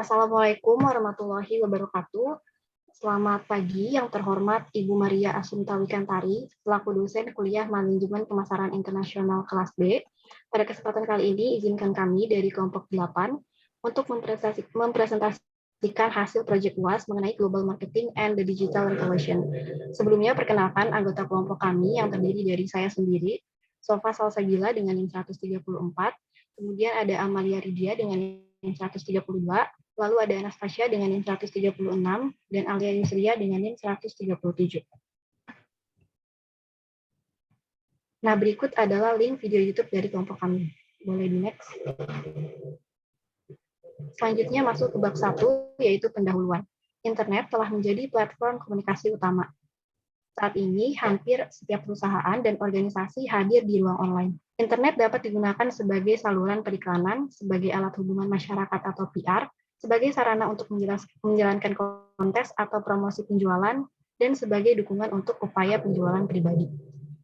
Assalamualaikum warahmatullahi wabarakatuh. Selamat pagi yang terhormat Ibu Maria Assunta Wikantari, selaku dosen kuliah Manajemen Pemasaran Internasional kelas B. Pada kesempatan kali ini, izinkan kami dari kelompok 8 untuk mempresentasikan hasil proyek UAS mengenai Global Marketing and the Digital Revolution. Sebelumnya, perkenalkan anggota kelompok kami yang terdiri dari saya sendiri, Sofa Salsabila dengan NIM 134, kemudian ada Amalia Ridia dengan NIM 132, lalu ada Anastasia dengan NIM 136, dan Alia Yusria dengan NIM 137. Nah, berikut adalah link video YouTube dari kelompok kami. Boleh di next. Selanjutnya masuk ke bab 1, yaitu pendahuluan. Internet telah menjadi platform komunikasi utama. Saat ini, hampir setiap perusahaan dan organisasi hadir di ruang online. Internet dapat digunakan sebagai saluran periklanan, sebagai alat hubungan masyarakat atau PR, sebagai sarana untuk menjalankan kontes atau promosi penjualan, dan sebagai dukungan untuk upaya penjualan pribadi.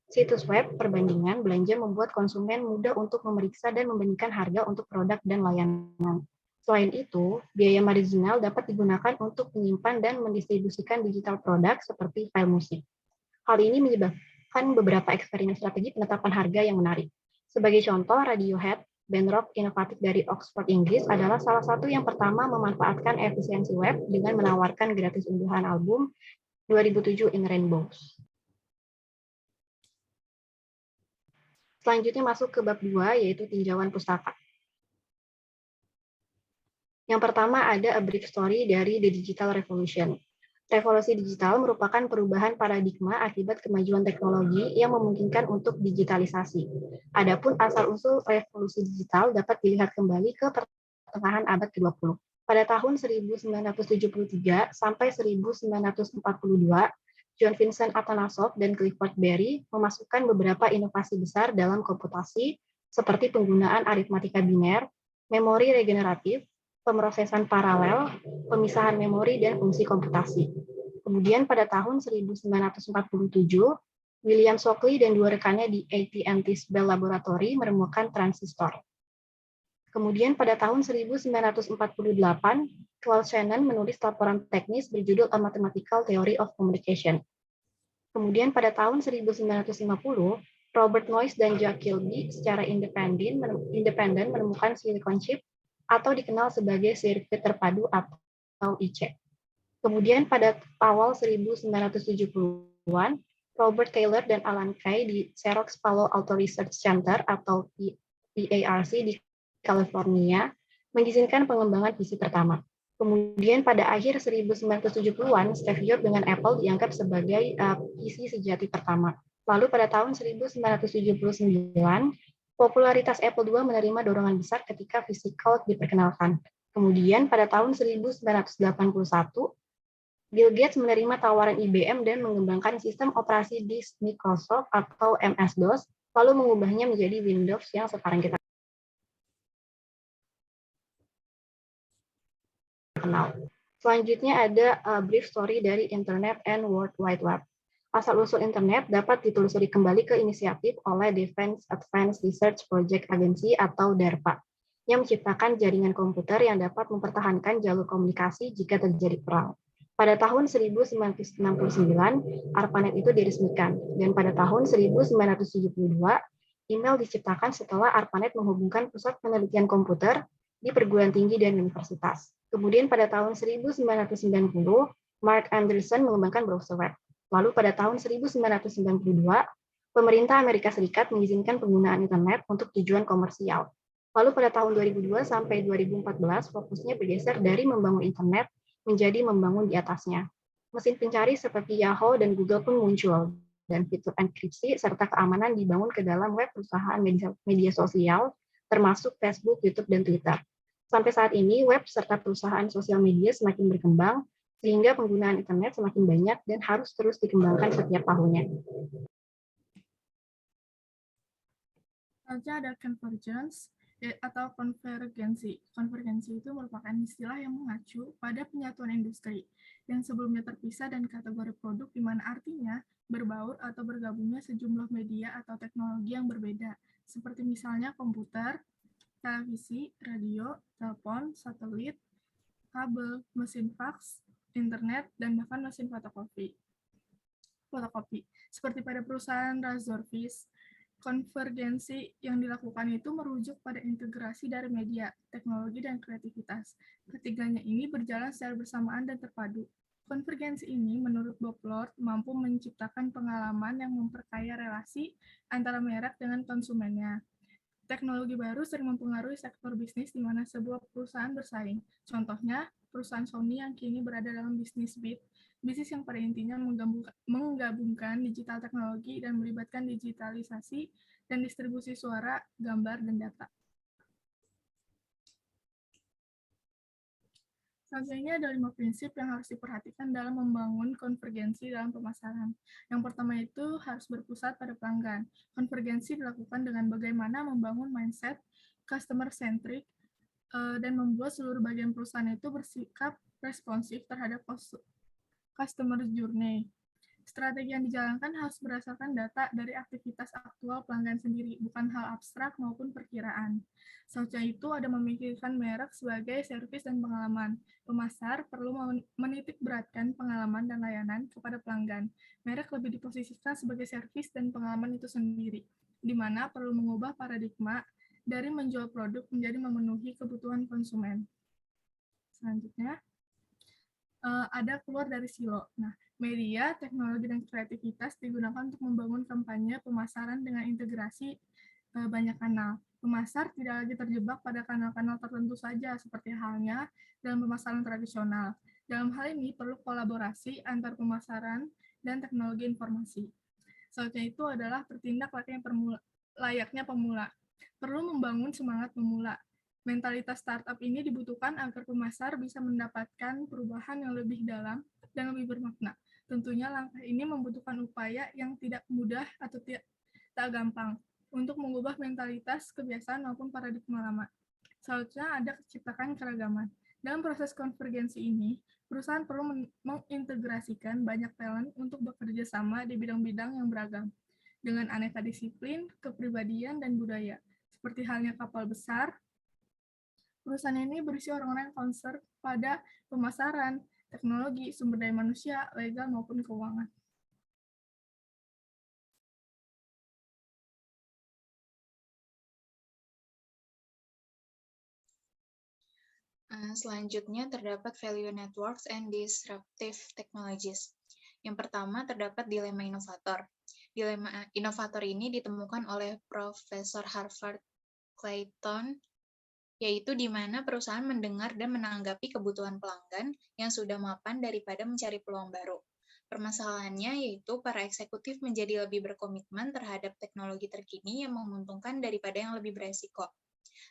Situs web perbandingan belanja membuat konsumen mudah untuk memeriksa dan membandingkan harga untuk produk dan layanan. Selain itu, biaya marginal dapat digunakan untuk menyimpan dan mendistribusikan digital produk seperti file musik. Hal ini menyebabkan beberapa eksperimen strategi penetapan harga yang menarik. Sebagai contoh, Radiohead, band rock inovatif dari Oxford, Inggris, adalah salah satu yang pertama memanfaatkan efisiensi web dengan menawarkan gratis unduhan album 2007 in Rainbows. Selanjutnya masuk ke bab 2, yaitu tinjauan pustaka. Yang pertama ada A Brief Story dari The Digital Revolution. Revolusi digital merupakan perubahan paradigma akibat kemajuan teknologi yang memungkinkan untuk digitalisasi. Adapun asal-usul revolusi digital dapat dilihat kembali ke pertengahan abad ke-20. Pada tahun 1973 sampai 1942, John Vincent Atanasoff dan Clifford Berry memasukkan beberapa inovasi besar dalam komputasi, seperti penggunaan aritmatika biner, memori regeneratif, pemrosesan paralel, pemisahan memori, dan fungsi komputasi. Kemudian pada tahun 1947, William Shockley dan dua rekannya di AT&T Bell Laboratory menemukan transistor. Kemudian pada tahun 1948, Claude Shannon menulis laporan teknis berjudul A Mathematical Theory of Communication. Kemudian pada tahun 1950, Robert Noyce dan Jack Kilby secara independen menemukan silicon chip atau dikenal sebagai sirkuit terpadu atau IC. Kemudian pada awal 1970-an, Robert Taylor dan Alan Kay di Xerox Palo Alto Research Center atau PARC di California mengizinkan pengembangan PC pertama. Kemudian pada akhir 1970-an, Steve Jobs dengan Apple dianggap sebagai PC sejati pertama. Lalu pada tahun 1979, popularitas Apple II menerima dorongan besar ketika VisiCalc diperkenalkan. Kemudian pada tahun 1981, Bill Gates menerima tawaran IBM dan mengembangkan sistem operasi disk Microsoft atau MS-DOS, lalu mengubahnya menjadi Windows yang sekarang kita kenal. Selanjutnya ada brief story dari Internet and World Wide Web. Asal-usul Internet dapat ditelusuri kembali ke inisiatif oleh Defense Advanced Research Project Agency atau DARPA, yang menciptakan jaringan komputer yang dapat mempertahankan jalur komunikasi jika terjadi perang. Pada tahun 1969, ARPANET itu diresmikan, dan pada tahun 1972, email diciptakan setelah ARPANET menghubungkan pusat penelitian komputer di perguruan tinggi dan universitas. Kemudian pada tahun 1990, Mark Anderson mengembangkan browser web. Lalu pada tahun 1992, pemerintah Amerika Serikat mengizinkan penggunaan internet untuk tujuan komersial. Lalu pada tahun 2002 sampai 2014, fokusnya bergeser dari membangun internet menjadi membangun di atasnya. Mesin pencari seperti Yahoo dan Google pun muncul, dan fitur enkripsi serta keamanan dibangun ke dalam web perusahaan media sosial, termasuk Facebook, YouTube, dan Twitter. Sampai saat ini, web serta perusahaan sosial media semakin berkembang, sehingga penggunaan internet semakin banyak dan harus terus dikembangkan setiap tahunnya. Selanjutnya ada convergence atau konvergensi. Konvergensi itu merupakan istilah yang mengacu pada penyatuan industri yang sebelumnya terpisah dan kategori produk, di mana artinya berbaur atau bergabungnya sejumlah media atau teknologi yang berbeda, seperti misalnya komputer, televisi, radio, telepon, satelit, kabel, mesin fax, internet, dan bahkan mesin fotokopi. Seperti pada perusahaan Razorfish, konvergensi yang dilakukan itu merujuk pada integrasi dari media, teknologi, dan kreativitas. Ketiganya ini berjalan secara bersamaan dan terpadu. Konvergensi ini, menurut Bob Lord, mampu menciptakan pengalaman yang memperkaya relasi antara merek dengan konsumennya. Teknologi baru sering mempengaruhi sektor bisnis di mana sebuah perusahaan bersaing. Contohnya, perusahaan Sony yang kini berada dalam bisnis bisnis yang pada intinya menggabungkan digital teknologi dan melibatkan digitalisasi dan distribusi suara, gambar, dan data. Selanjutnya ada 5 prinsip yang harus diperhatikan dalam membangun konvergensi dalam pemasaran. Yang pertama itu harus berpusat pada pelanggan. Konvergensi dilakukan dengan bagaimana membangun mindset customer-centric dan membuat seluruh bagian perusahaan itu bersikap responsif terhadap customer journey. Strategi yang dijalankan harus berdasarkan data dari aktivitas aktual pelanggan sendiri, bukan hal abstrak maupun perkiraan. Selanjutnya itu ada memikirkan merek sebagai servis dan pengalaman. Pemasar perlu menitik beratkan pengalaman dan layanan kepada pelanggan. Merek lebih diposisikan sebagai servis dan pengalaman itu sendiri, di mana perlu mengubah paradigma dari menjual produk menjadi memenuhi kebutuhan konsumen. Selanjutnya, ada keluar dari silo. Nah, media, teknologi, dan kreativitas digunakan untuk membangun kampanye pemasaran dengan integrasi banyak kanal. Pemasar tidak lagi terjebak pada kanal-kanal tertentu saja, seperti halnya dalam pemasaran tradisional. Dalam hal ini, perlu kolaborasi antar pemasaran dan teknologi informasi. Selanjutnya itu adalah bertindak layaknya pemula. Perlu membangun semangat pemula. Mentalitas startup ini dibutuhkan agar pemasar bisa mendapatkan perubahan yang lebih dalam dan lebih bermakna. Tentunya langkah ini membutuhkan upaya yang tidak mudah atau tak gampang untuk mengubah mentalitas, kebiasaan, maupun paradigma lama. Selanjutnya ada ciptakan keragaman. Dalam proses konvergensi ini, perusahaan perlu mengintegrasikan banyak talent untuk bekerja sama di bidang-bidang yang beragam, dengan aneka disiplin, kepribadian, dan budaya. Seperti halnya kapal besar, perusahaan ini berisi orang-orang yang concern pada pemasaran, teknologi, sumber daya manusia, legal, maupun keuangan. Selanjutnya terdapat value networks and disruptive technologies. Yang pertama terdapat dilema inovator. Dilema inovator ini ditemukan oleh Profesor Harvard Clayton, yaitu di mana perusahaan mendengar dan menanggapi kebutuhan pelanggan yang sudah mapan daripada mencari peluang baru. Permasalahannya yaitu para eksekutif menjadi lebih berkomitmen terhadap teknologi terkini yang menguntungkan daripada yang lebih beresiko,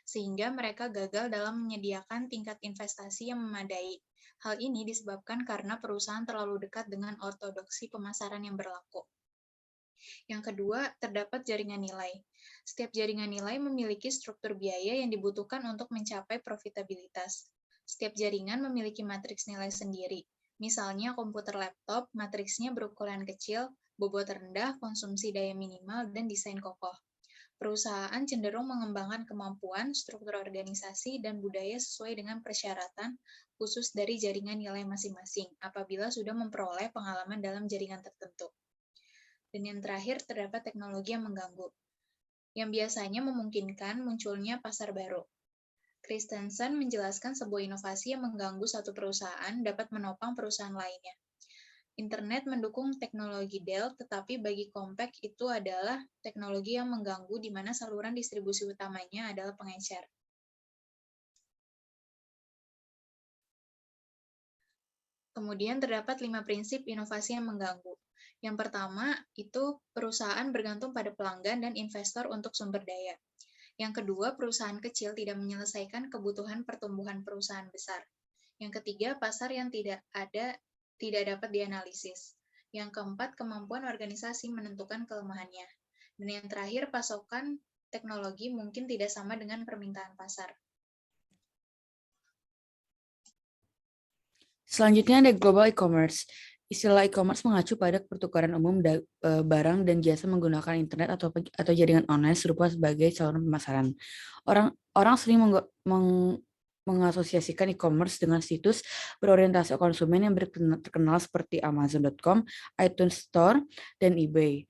sehingga mereka gagal dalam menyediakan tingkat investasi yang memadai. Hal ini disebabkan karena perusahaan terlalu dekat dengan ortodoksi pemasaran yang berlaku. Yang kedua, terdapat jaringan nilai. Setiap jaringan nilai memiliki struktur biaya yang dibutuhkan untuk mencapai profitabilitas. Setiap jaringan memiliki matriks nilai sendiri. Misalnya komputer laptop, matriksnya berukuran kecil, bobot rendah, konsumsi daya minimal, dan desain kokoh. Perusahaan cenderung mengembangkan kemampuan, struktur organisasi, dan budaya sesuai dengan persyaratan khusus dari jaringan nilai masing-masing apabila sudah memperoleh pengalaman dalam jaringan tertentu. Dan yang terakhir, terdapat teknologi yang mengganggu, yang biasanya memungkinkan munculnya pasar baru. Christensen menjelaskan sebuah inovasi yang mengganggu satu perusahaan dapat menopang perusahaan lainnya. Internet mendukung teknologi Dell, tetapi bagi Compaq itu adalah teknologi yang mengganggu di mana saluran distribusi utamanya adalah pengecer. Kemudian terdapat 5 prinsip inovasi yang mengganggu. Yang pertama, itu perusahaan bergantung pada pelanggan dan investor untuk sumber daya. Yang kedua, perusahaan kecil tidak menyelesaikan kebutuhan pertumbuhan perusahaan besar. Yang ketiga, pasar yang tidak dapat dianalisis. Yang keempat, kemampuan organisasi menentukan kelemahannya. Dan yang terakhir, pasokan teknologi mungkin tidak sama dengan permintaan pasar. Selanjutnya ada global e-commerce. Istilah e-commerce mengacu pada pertukaran umum barang dan jasa menggunakan internet atau jaringan online serupa sebagai saluran pemasaran. Orang sering mengasosiasikan e-commerce dengan situs berorientasi konsumen yang terkenal seperti Amazon.com, iTunes Store, dan eBay.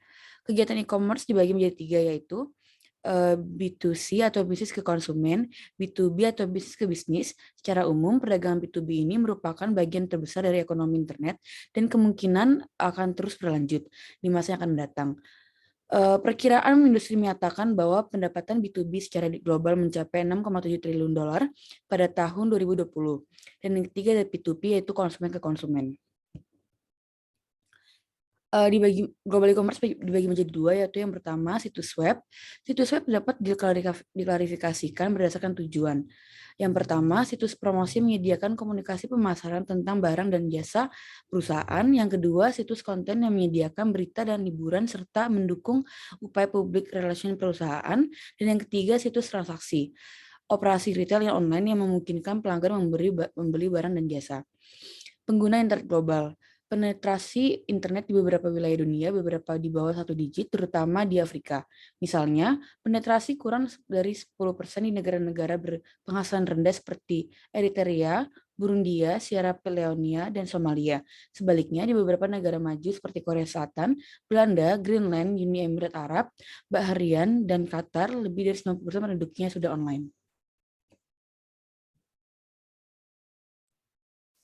Kegiatan e-commerce dibagi menjadi 3, yaitu B2C atau bisnis ke konsumen, B2B atau bisnis ke bisnis. Secara umum, perdagangan B2B ini merupakan bagian terbesar dari ekonomi internet dan kemungkinan akan terus berlanjut di masa yang akan datang. Perkiraan industri menyatakan bahwa pendapatan B2B secara global mencapai 6,7 triliun dolar pada tahun 2020. Dan yang ketiga adalah P2P, yaitu konsumen ke konsumen. Global e-commerce dibagi menjadi 2, yaitu yang pertama situs web. Situs web dapat diklarifikasikan berdasarkan tujuan. Yang pertama, situs promosi menyediakan komunikasi pemasaran tentang barang dan jasa perusahaan. Yang kedua, situs konten yang menyediakan berita dan hiburan serta mendukung upaya public relation perusahaan. Dan yang ketiga, situs transaksi. Operasi retail yang online yang memungkinkan pelanggan membeli barang dan jasa. Pengguna internet global. Penetrasi internet di beberapa wilayah dunia, beberapa di bawah 1 digit, terutama di Afrika. Misalnya, penetrasi kurang dari 10% di negara-negara berpenghasilan rendah seperti Eritrea, Burundi, Sierra Leone, dan Somalia. Sebaliknya, di beberapa negara maju seperti Korea Selatan, Belanda, Greenland, Uni Emirat Arab, Bahrain, dan Qatar, lebih dari 90% penduduknya sudah online.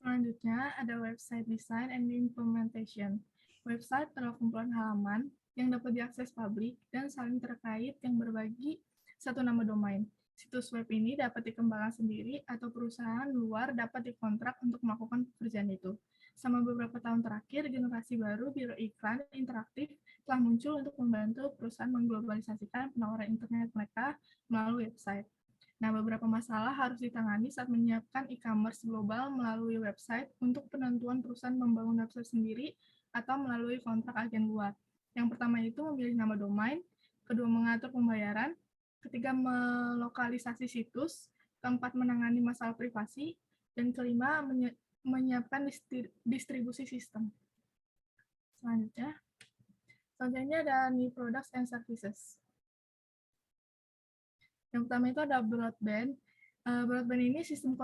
Selanjutnya ada website design and implementation. Website adalah kumpulan halaman yang dapat diakses publik dan saling terkait yang berbagi satu nama domain. Situs web ini dapat dikembangkan sendiri atau perusahaan luar dapat dikontrak untuk melakukan pekerjaan itu. Selama beberapa tahun terakhir, generasi baru biro iklan interaktif telah muncul untuk membantu perusahaan mengglobalisasikan penawaran internet mereka melalui website. Nah, beberapa masalah harus ditangani saat menyiapkan e-commerce global melalui website untuk penentuan perusahaan membangun website sendiri atau melalui kontrak agen luar. Yang pertama itu memilih nama domain, kedua mengatur pembayaran, ketiga melokalisasi situs, keempat menangani masalah privasi, dan kelima menyiapkan distribusi sistem. Selanjutnya ada new products and services. Yang pertama itu ada broadband. Broadband ini sistem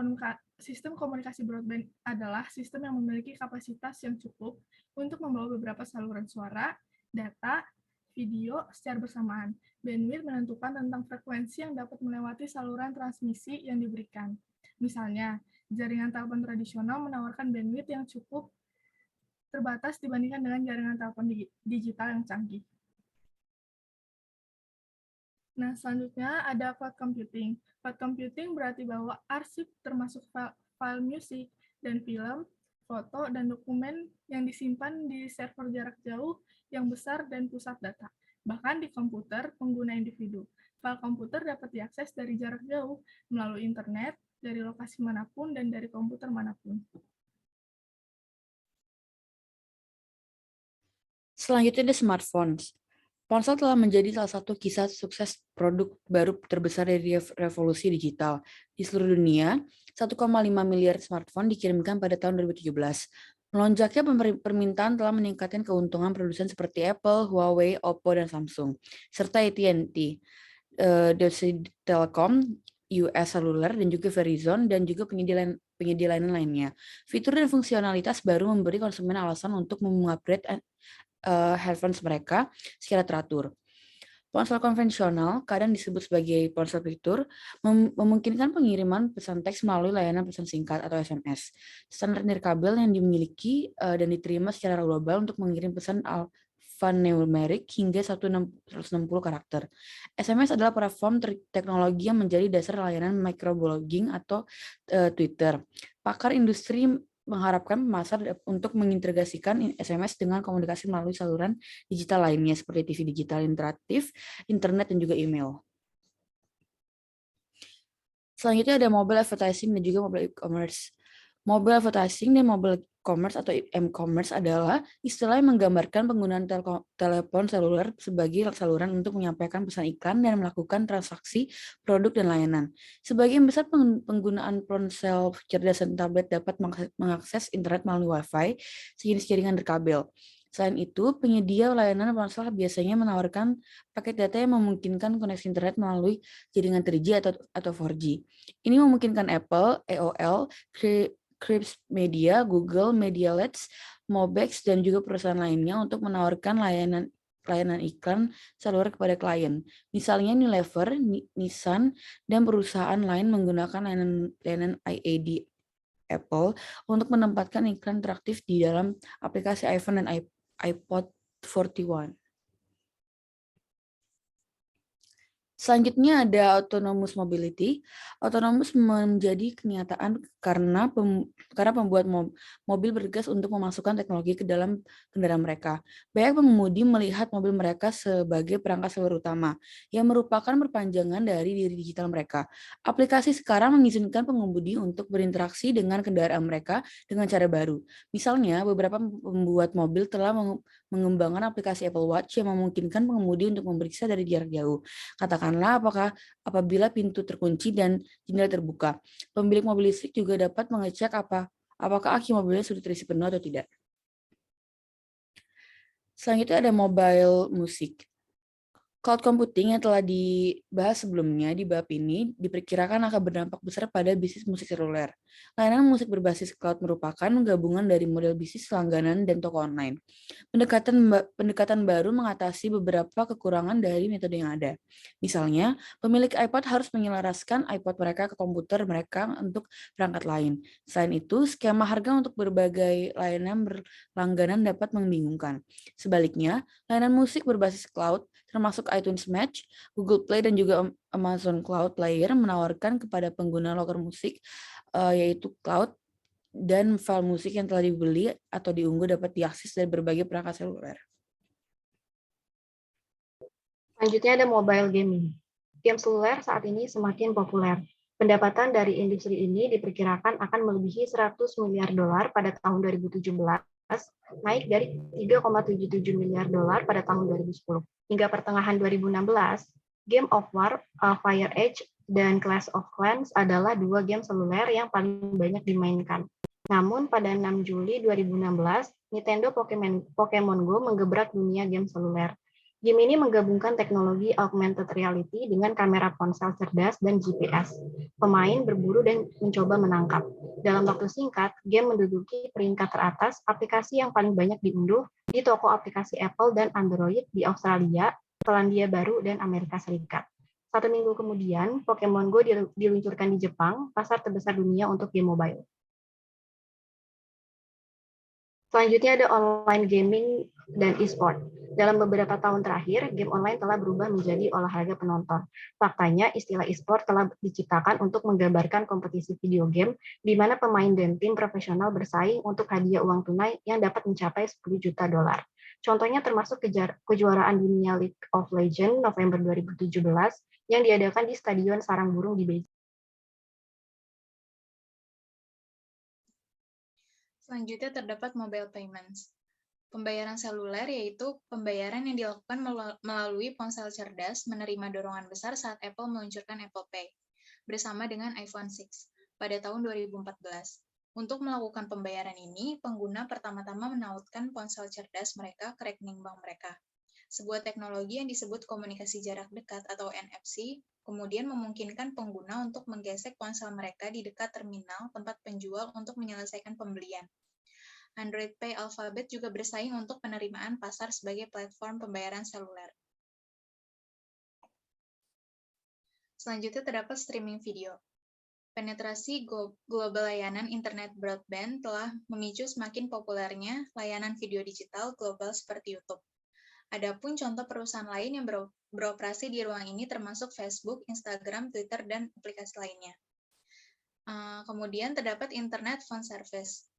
komunikasi broadband adalah sistem yang memiliki kapasitas yang cukup untuk membawa beberapa saluran suara, data, video secara bersamaan. Bandwidth menentukan tentang frekuensi yang dapat melewati saluran transmisi yang diberikan. Misalnya, jaringan telepon tradisional menawarkan bandwidth yang cukup terbatas dibandingkan dengan jaringan telepon digital yang canggih. Nah, selanjutnya ada cloud computing. Cloud computing berarti bahwa arsip termasuk file musik dan film, foto, dan dokumen yang disimpan di server jarak jauh yang besar dan pusat data. Bahkan di komputer pengguna individu. File komputer dapat diakses dari jarak jauh melalui internet, dari lokasi manapun, dan dari komputer manapun. Selanjutnya ada smartphones. Ponsel telah menjadi salah satu kisah sukses produk baru terbesar dari revolusi digital. Di seluruh dunia, 1,5 miliar smartphone dikirimkan pada tahun 2017. Melonjaknya permintaan telah meningkatkan keuntungan produsen seperti Apple, Huawei, Oppo, dan Samsung, serta AT&T, Deutsche Telekom, US Cellular, dan juga Verizon, dan juga penyedia layanan lainnya. Fitur dan fungsionalitas baru memberi konsumen alasan untuk mengupgrade headphones mereka secara teratur. Ponsel konvensional, kadang disebut sebagai ponsel fitur, memungkinkan pengiriman pesan teks melalui layanan pesan singkat atau SMS. Standar nirkabel yang dimiliki dan diterima secara global untuk mengirim pesan alphanumerik hingga 160 karakter. SMS adalah platform teknologi yang menjadi dasar layanan microblogging atau Twitter. Pakar industri mengharapkan pemasar untuk mengintegrasikan SMS dengan komunikasi melalui saluran digital lainnya seperti TV digital interaktif, internet, dan juga email. Selanjutnya ada mobile advertising dan juga mobile e-commerce. Mobile advertising dan mobile commerce atau m-commerce adalah istilah yang menggambarkan penggunaan telepon seluler sebagai saluran untuk menyampaikan pesan iklan dan melakukan transaksi produk dan layanan. Sebagian besar penggunaan ponsel cerdas dan tablet dapat mengakses internet melalui Wi-Fi, sejenis jaringan berkabel. Selain itu, penyedia layanan ponsel biasanya menawarkan paket data yang memungkinkan koneksi internet melalui jaringan 3G atau 4G. Ini memungkinkan Apple, AOL, Scripps Media, Google, Medialets, Mobex, dan juga perusahaan lainnya untuk menawarkan layanan iklan seluler kepada klien. Misalnya Unilever, Nissan, dan perusahaan lain menggunakan layanan IAD Apple untuk menempatkan iklan interaktif di dalam aplikasi iPhone dan iPod 41. Selanjutnya ada autonomous mobility. Autonomous menjadi kenyataan karena pembuat mobil bergegas untuk memasukkan teknologi ke dalam kendaraan mereka. Banyak pengemudi melihat mobil mereka sebagai perangkat seluler utama yang merupakan perpanjangan dari diri digital mereka. Aplikasi sekarang mengizinkan pengemudi untuk berinteraksi dengan kendaraan mereka dengan cara baru. Misalnya, beberapa pembuat mobil telah mengembangkan aplikasi Apple Watch yang memungkinkan pengemudi untuk memeriksa dari jarak jauh. Katakanlah apabila pintu terkunci dan jendela terbuka. Pemilik mobil listrik juga dapat mengecek apakah aki mobilnya sudah terisi penuh atau tidak. Selanjutnya ada mobile music. Cloud computing yang telah dibahas sebelumnya di bab ini diperkirakan akan berdampak besar pada bisnis musik seluler. Layanan musik berbasis cloud merupakan gabungan dari model bisnis langganan dan toko online. Pendekatan baru mengatasi beberapa kekurangan dari metode yang ada. Misalnya, pemilik iPod harus menyelaraskan iPod mereka ke komputer mereka untuk perangkat lain. Selain itu, skema harga untuk berbagai layanan berlangganan dapat membingungkan. Sebaliknya, layanan musik berbasis cloud termasuk iTunes Match, Google Play, dan juga Amazon Cloud Player menawarkan kepada pengguna loker musik yaitu cloud dan file musik yang telah dibeli atau diunggah dapat diakses dari berbagai perangkat seluler. Selanjutnya ada mobile gaming. Game seluler saat ini semakin populer. Pendapatan dari industri ini diperkirakan akan melebihi 100 miliar dolar pada tahun 2017, naik dari 3,77 miliar dolar pada tahun 2010. Hingga pertengahan 2016, Game of War, Fire Edge, dan Clash of Clans adalah dua game seluler yang paling banyak dimainkan. Namun pada 6 Juli 2016, Nintendo Pokemon Go menggebrak dunia game seluler. Game ini menggabungkan teknologi augmented reality dengan kamera ponsel cerdas dan GPS. Pemain berburu dan mencoba menangkap. Dalam waktu singkat, game menduduki peringkat teratas aplikasi yang paling banyak diunduh di toko aplikasi Apple dan Android di Australia, Selandia Baru, dan Amerika Serikat. 1 minggu kemudian, Pokemon Go diluncurkan di Jepang, pasar terbesar dunia untuk game mobile. Selanjutnya ada online gaming dan e-sport. Dalam beberapa tahun terakhir, game online telah berubah menjadi olahraga penonton. Faktanya, istilah e-sport telah diciptakan untuk menggambarkan kompetisi video game di mana pemain dan tim profesional bersaing untuk hadiah uang tunai yang dapat mencapai 10 juta dolar. Contohnya termasuk kejuaraan dunia League of Legends November 2017 yang diadakan di Stadion Sarang Burung di Beijing. Selanjutnya terdapat mobile payments. Pembayaran seluler yaitu pembayaran yang dilakukan melalui ponsel cerdas menerima dorongan besar saat Apple meluncurkan Apple Pay bersama dengan iPhone 6 pada tahun 2014. Untuk melakukan pembayaran ini, pengguna pertama-tama menautkan ponsel cerdas mereka ke rekening bank mereka. Sebuah teknologi yang disebut komunikasi jarak dekat atau NFC kemudian memungkinkan pengguna untuk menggesek ponsel mereka di dekat terminal tempat penjual untuk menyelesaikan pembelian. Android Pay Alphabet juga bersaing untuk penerimaan pasar sebagai platform pembayaran seluler. Selanjutnya terdapat streaming video. Penetrasi global layanan internet broadband telah memicu semakin populernya layanan video digital global seperti YouTube. Adapun contoh perusahaan lain yang beroperasi di ruang ini termasuk Facebook, Instagram, Twitter, dan aplikasi lainnya. Kemudian terdapat Internet Phone Service.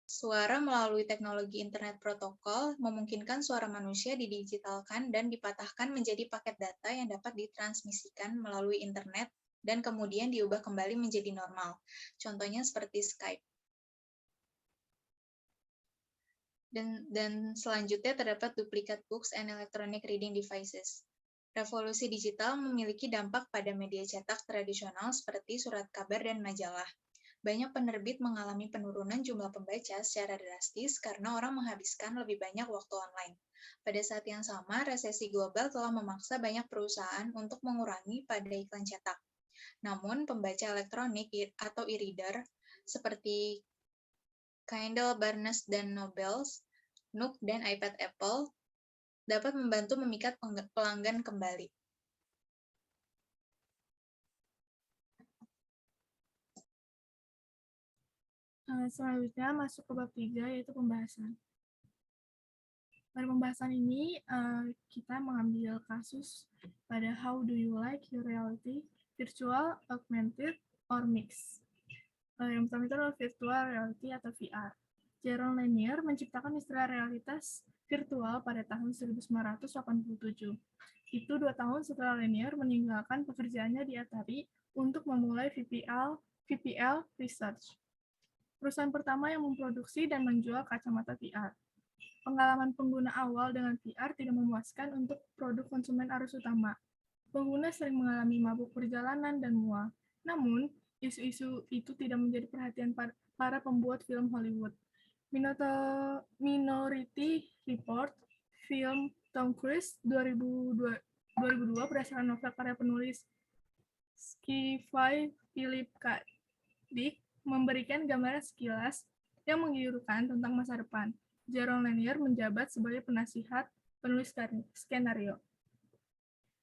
Suara melalui teknologi internet protokol memungkinkan suara manusia didigitalkan dan dipatahkan menjadi paket data yang dapat ditransmisikan melalui internet dan kemudian diubah kembali menjadi normal. Contohnya seperti Skype. Dan selanjutnya terdapat duplicate books and electronic reading devices. Revolusi digital memiliki dampak pada media cetak tradisional seperti surat kabar dan majalah. Banyak penerbit mengalami penurunan jumlah pembaca secara drastis karena orang menghabiskan lebih banyak waktu online. Pada saat yang sama, resesi global telah memaksa banyak perusahaan untuk mengurangi pada iklan cetak. Namun, pembaca elektronik atau e-reader seperti Kindle, Barnes & Nobles, Nook, dan iPad Apple dapat membantu memikat pelanggan kembali. Selanjutnya masuk ke bab 3, yaitu pembahasan. Pada pembahasan ini, kita mengambil kasus pada how do you like your reality, virtual, augmented, or mixed. Yang pertama itu adalah virtual reality atau VR. Jaron Lanier menciptakan istilah realitas virtual pada tahun 1987. Itu 2 tahun setelah Lanier meninggalkan pekerjaannya di Atari untuk memulai VPL Research, perusahaan pertama yang memproduksi dan menjual kacamata VR. Pengalaman pengguna awal dengan VR tidak memuaskan untuk produk konsumen arus utama. Pengguna sering mengalami mabuk perjalanan dan mual. Namun, isu-isu itu tidak menjadi perhatian para pembuat film Hollywood. Minority Report, film Tom Cruise 2002 berdasarkan novel karya penulis Sci-Fi Philip K. Dick, memberikan gambaran sekilas yang menggiurkan tentang masa depan. Jaron Lanier menjabat sebagai penasihat penulis skenario.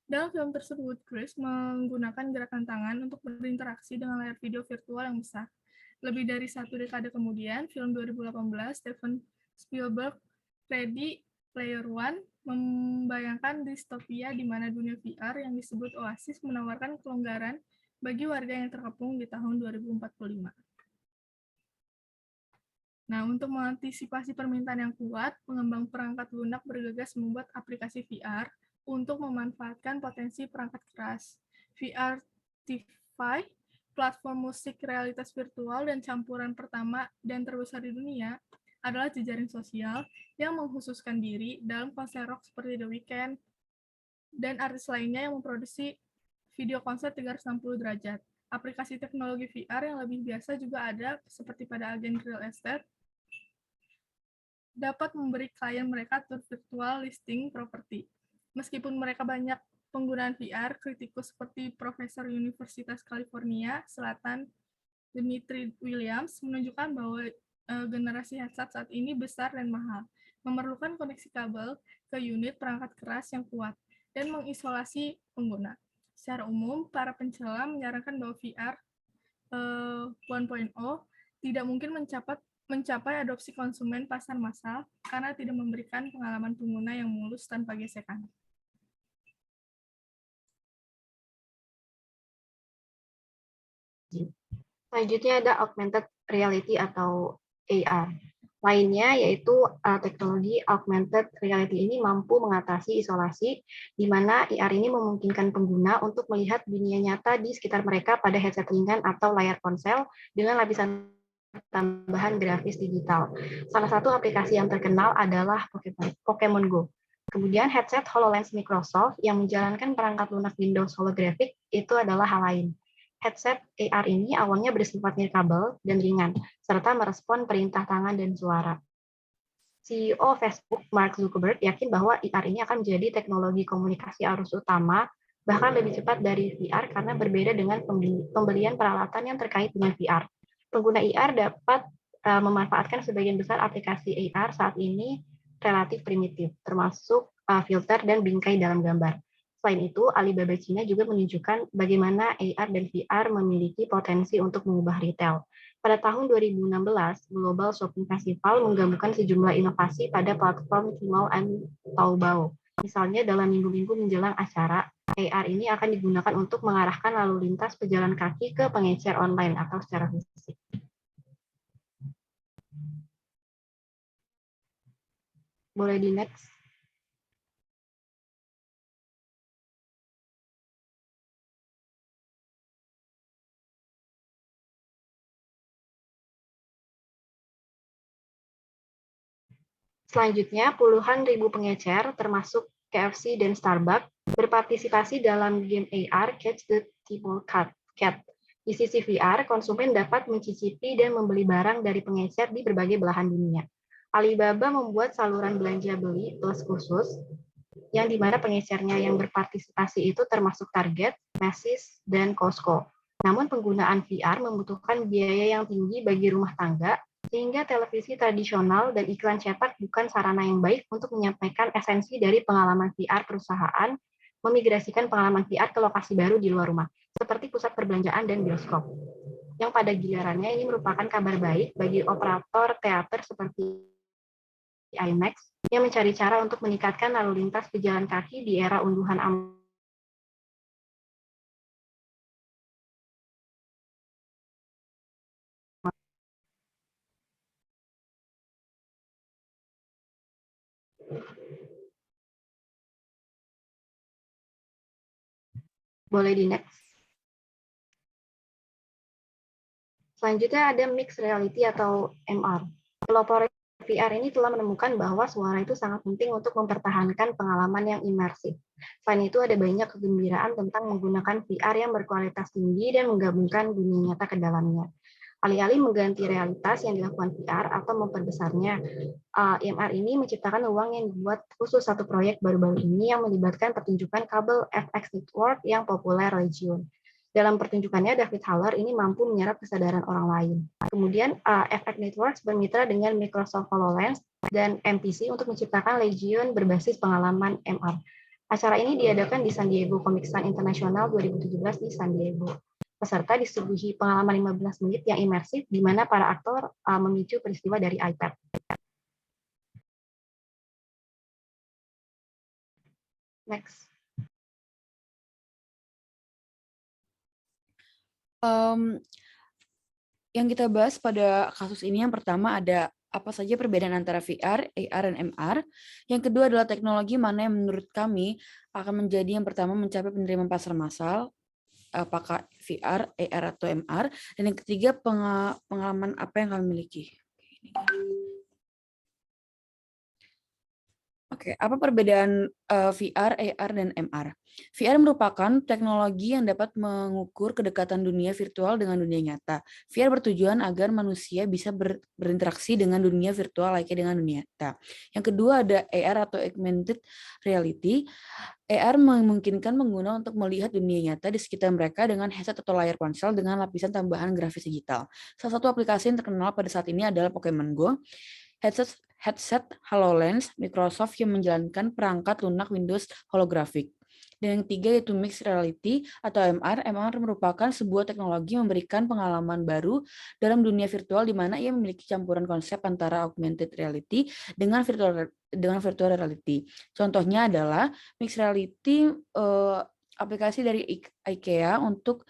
Dalam film tersebut, Chris menggunakan gerakan tangan untuk berinteraksi dengan layar video virtual yang besar. Lebih dari 1 dekade kemudian, film 2018 Steven Spielberg Ready Player One membayangkan distopia di mana dunia VR yang disebut Oasis menawarkan kelonggaran bagi warga yang terkepung di tahun 2045. Nah, untuk mengantisipasi permintaan yang kuat, pengembang perangkat lunak bergegas membuat aplikasi VR untuk memanfaatkan potensi perangkat keras. VRtify, platform musik realitas virtual dan campuran pertama dan terbesar di dunia, adalah jejaring sosial yang mengkhususkan diri dalam konser rock seperti The Weeknd dan artis lainnya yang memproduksi video konser 360 derajat. Aplikasi teknologi VR yang lebih biasa juga ada, seperti pada agen real estate, dapat memberi klien mereka tour virtual listing properti. Meskipun mereka banyak penggunaan VR, kritikus seperti Profesor Universitas California Selatan Dimitri Williams menunjukkan bahwa generasi headset saat ini besar dan mahal, memerlukan koneksi kabel ke unit perangkat keras yang kuat, dan mengisolasi pengguna. Secara umum, para pencela menyarankan bahwa VR 1.0 tidak mungkin mencapai adopsi konsumen pasar massal karena tidak memberikan pengalaman pengguna yang mulus tanpa gesekan. Selanjutnya ada augmented reality atau AR. Lainnya yaitu teknologi augmented reality ini mampu mengatasi isolasi, di mana AR ini memungkinkan pengguna untuk melihat dunia nyata di sekitar mereka pada headset ringan atau layar ponsel dengan lapisan tambahan grafis digital. Salah satu aplikasi yang terkenal adalah Pokemon Go. Kemudian headset HoloLens Microsoft yang menjalankan perangkat lunak Windows holographic itu adalah hal lain. Headset AR ini awalnya bersifat nirkabel dan ringan, serta merespon perintah tangan dan suara. CEO Facebook, Mark Zuckerberg, yakin bahwa AR ini akan menjadi teknologi komunikasi arus utama, bahkan lebih cepat dari VR karena berbeda dengan pembelian peralatan yang terkait dengan VR. Pengguna AR dapat memanfaatkan sebagian besar aplikasi AR saat ini relatif primitif, termasuk filter dan bingkai dalam gambar. Selain itu, Alibaba Cina juga menunjukkan bagaimana AR dan VR memiliki potensi untuk mengubah retail. Pada tahun 2016, Global Shopping Festival menggabungkan sejumlah inovasi pada platform Tmall dan Taobao. Misalnya dalam minggu-minggu menjelang acara, AR ini akan digunakan untuk mengarahkan lalu lintas pejalan kaki ke pengecer online atau secara fisik. Boleh di next. Selanjutnya, puluhan ribu pengecer, termasuk KFC dan Starbucks, berpartisipasi dalam game AR Catch the Tmall Cat. Di sisi VR, konsumen dapat mencicipi dan membeli barang dari pengecer di berbagai belahan dunia. Alibaba membuat saluran belanja beli plus khusus, yang dimana pengecernya yang berpartisipasi itu termasuk Target, Macy's, dan Costco. Namun penggunaan VR membutuhkan biaya yang tinggi bagi rumah tangga, sehingga televisi tradisional dan iklan cetak bukan sarana yang baik untuk menyampaikan esensi dari pengalaman VR perusahaan, memigrasikan pengalaman VR ke lokasi baru di luar rumah, seperti pusat perbelanjaan dan bioskop. Yang pada gilirannya ini merupakan kabar baik bagi operator teater seperti IMAX yang mencari cara untuk meningkatkan lalu lintas pejalan kaki di era unduhan aman. Boleh di next. Selanjutnya ada mixed reality atau MR. Pelopor VR ini telah menemukan bahwa suara itu sangat penting untuk mempertahankan pengalaman yang imersif. Selain itu ada banyak kegembiraan tentang menggunakan VR yang berkualitas tinggi dan menggabungkan dunia nyata ke dalamnya. Alih-alih mengganti realitas yang dilakukan VR atau memperbesarnya, IMR ini menciptakan ruang yang dibuat khusus satu proyek baru-baru ini yang melibatkan pertunjukan kabel FX Network yang populer Legion. Dalam pertunjukannya, David Haller ini mampu menyerap kesadaran orang lain. Kemudian, FX Networks bermitra dengan Microsoft HoloLens dan MPC untuk menciptakan Legion berbasis pengalaman MR. Acara ini diadakan di San Diego Comic Con International 2017 di San Diego. Peserta disuguhi pengalaman 15 menit yang imersif, di mana para aktor memicu peristiwa dari iPad. Next. Yang kita bahas pada kasus ini yang pertama ada apa saja perbedaan antara VR, AR, dan MR. Yang kedua adalah teknologi mana yang menurut kami akan menjadi yang pertama mencapai penerimaan pasar massal, apakah VR, AR, atau MR. Dan yang ketiga pengalaman apa yang kami miliki. Oke, apa perbedaan VR, AR, dan MR? VR merupakan teknologi yang dapat mengukur kedekatan dunia virtual dengan dunia nyata. VR bertujuan agar manusia bisa berinteraksi dengan dunia virtual layaknya dengan dunia nyata. Yang kedua ada AR atau augmented reality. AR memungkinkan pengguna untuk melihat dunia nyata di sekitar mereka dengan headset atau layar ponsel dengan lapisan tambahan grafis digital. Salah satu aplikasi yang terkenal pada saat ini adalah Pokemon Go. Headset HoloLens Microsoft yang menjalankan perangkat lunak Windows holographic. Dan yang ketiga yaitu mixed reality atau MR. MR merupakan sebuah teknologi yang memberikan pengalaman baru dalam dunia virtual di mana ia memiliki campuran konsep antara augmented reality dengan virtual reality. Contohnya adalah mixed reality aplikasi dari IKEA untuk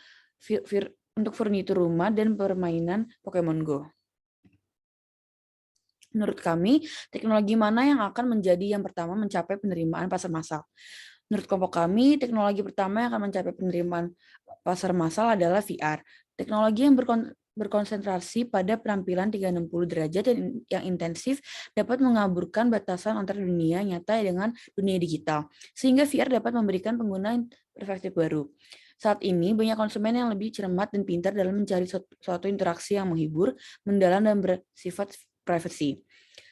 furnitur rumah dan permainan Pokemon Go. Menurut kami, teknologi mana yang akan menjadi yang pertama mencapai penerimaan pasar massal? Menurut kelompok kami, teknologi pertama yang akan mencapai penerimaan pasar massal adalah VR. Teknologi yang berkonsentrasi pada penampilan 360 derajat yang intensif dapat mengaburkan batasan antara dunia nyata dengan dunia digital, sehingga VR dapat memberikan pengguna perspektif baru. Saat ini, banyak konsumen yang lebih cermat dan pintar dalam mencari suatu interaksi yang menghibur, mendalam, dan bersifat privacy.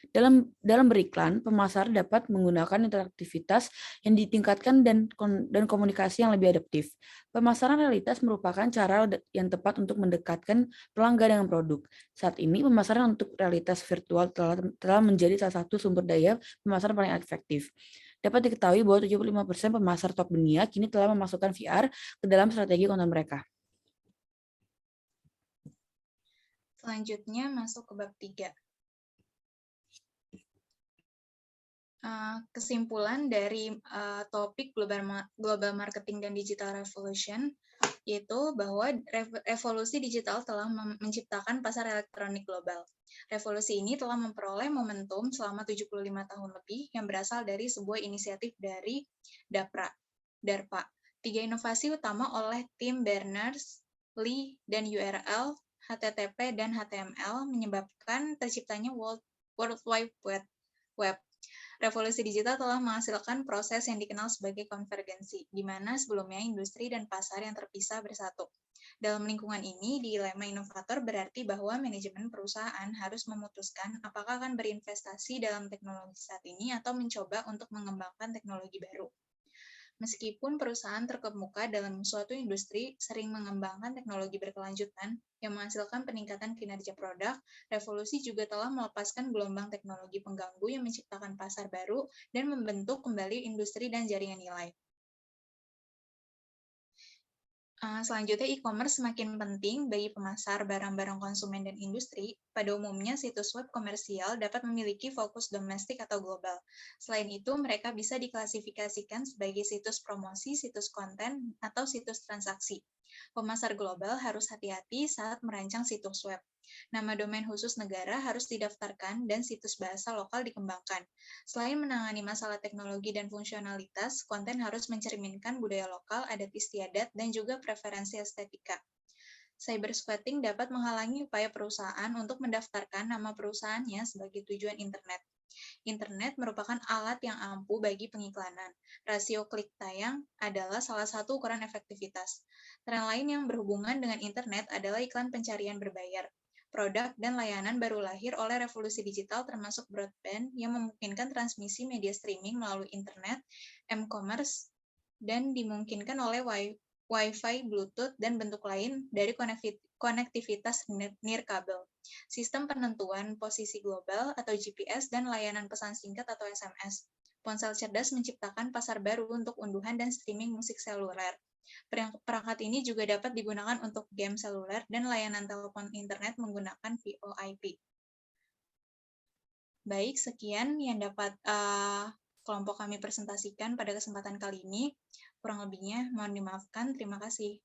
Dalam beriklan, pemasar dapat menggunakan interaktivitas yang ditingkatkan dan komunikasi yang lebih adaptif. Pemasaran realitas merupakan cara yang tepat untuk mendekatkan pelanggan dengan produk. Saat ini, pemasaran untuk realitas virtual telah menjadi salah satu sumber daya pemasaran paling efektif. Dapat diketahui bahwa 75% pemasar top dunia kini telah memasukkan VR ke dalam strategi konten mereka. Selanjutnya masuk ke bab 3. Kesimpulan dari topik global marketing dan digital revolution yaitu bahwa revolusi digital telah menciptakan pasar elektronik global. Revolusi ini telah memperoleh momentum selama 75 tahun lebih yang berasal dari sebuah inisiatif dari DARPA. 3 inovasi utama oleh Tim Berners-Lee dan URL, HTTP, dan HTML menyebabkan terciptanya World Wide Web. Revolusi digital telah menghasilkan proses yang dikenal sebagai konvergensi, di mana sebelumnya industri dan pasar yang terpisah bersatu. Dalam lingkungan ini, dilema inovator berarti bahwa manajemen perusahaan harus memutuskan apakah akan berinvestasi dalam teknologi saat ini atau mencoba untuk mengembangkan teknologi baru. Meskipun perusahaan terkemuka dalam suatu industri sering mengembangkan teknologi berkelanjutan yang menghasilkan peningkatan kinerja produk, revolusi juga telah melepaskan gelombang teknologi pengganggu yang menciptakan pasar baru dan membentuk kembali industri dan jaringan nilai. Selanjutnya, e-commerce semakin penting bagi pemasar barang-barang konsumen dan industri. Pada umumnya, situs web komersial dapat memiliki fokus domestik atau global. Selain itu, mereka bisa diklasifikasikan sebagai situs promosi, situs konten, atau situs transaksi. Pemasar global harus hati-hati saat merancang situs web. Nama domain khusus negara harus didaftarkan dan situs bahasa lokal dikembangkan. Selain menangani masalah teknologi dan fungsionalitas, konten harus mencerminkan budaya lokal, adat istiadat, dan juga preferensi estetika. Cybersquatting dapat menghalangi upaya perusahaan untuk mendaftarkan nama perusahaannya sebagai tujuan internet. Internet merupakan alat yang ampuh bagi pengiklanan. Rasio klik tayang adalah salah satu ukuran efektivitas. Tren lain yang berhubungan dengan internet adalah iklan pencarian berbayar. Produk dan layanan baru lahir oleh revolusi digital termasuk broadband yang memungkinkan transmisi media streaming melalui internet, m-commerce, dan dimungkinkan oleh Wi-Fi, Bluetooth, dan bentuk lain dari konektivitas nirkabel. Sistem penentuan posisi global atau GPS dan layanan pesan singkat atau SMS. Ponsel cerdas menciptakan pasar baru untuk unduhan dan streaming musik seluler. Perangkat ini juga dapat digunakan untuk game seluler dan layanan telepon internet menggunakan VoIP. Baik, sekian yang dapat kelompok kami presentasikan pada kesempatan kali ini. Kurang lebihnya mohon dimaafkan. Terima kasih.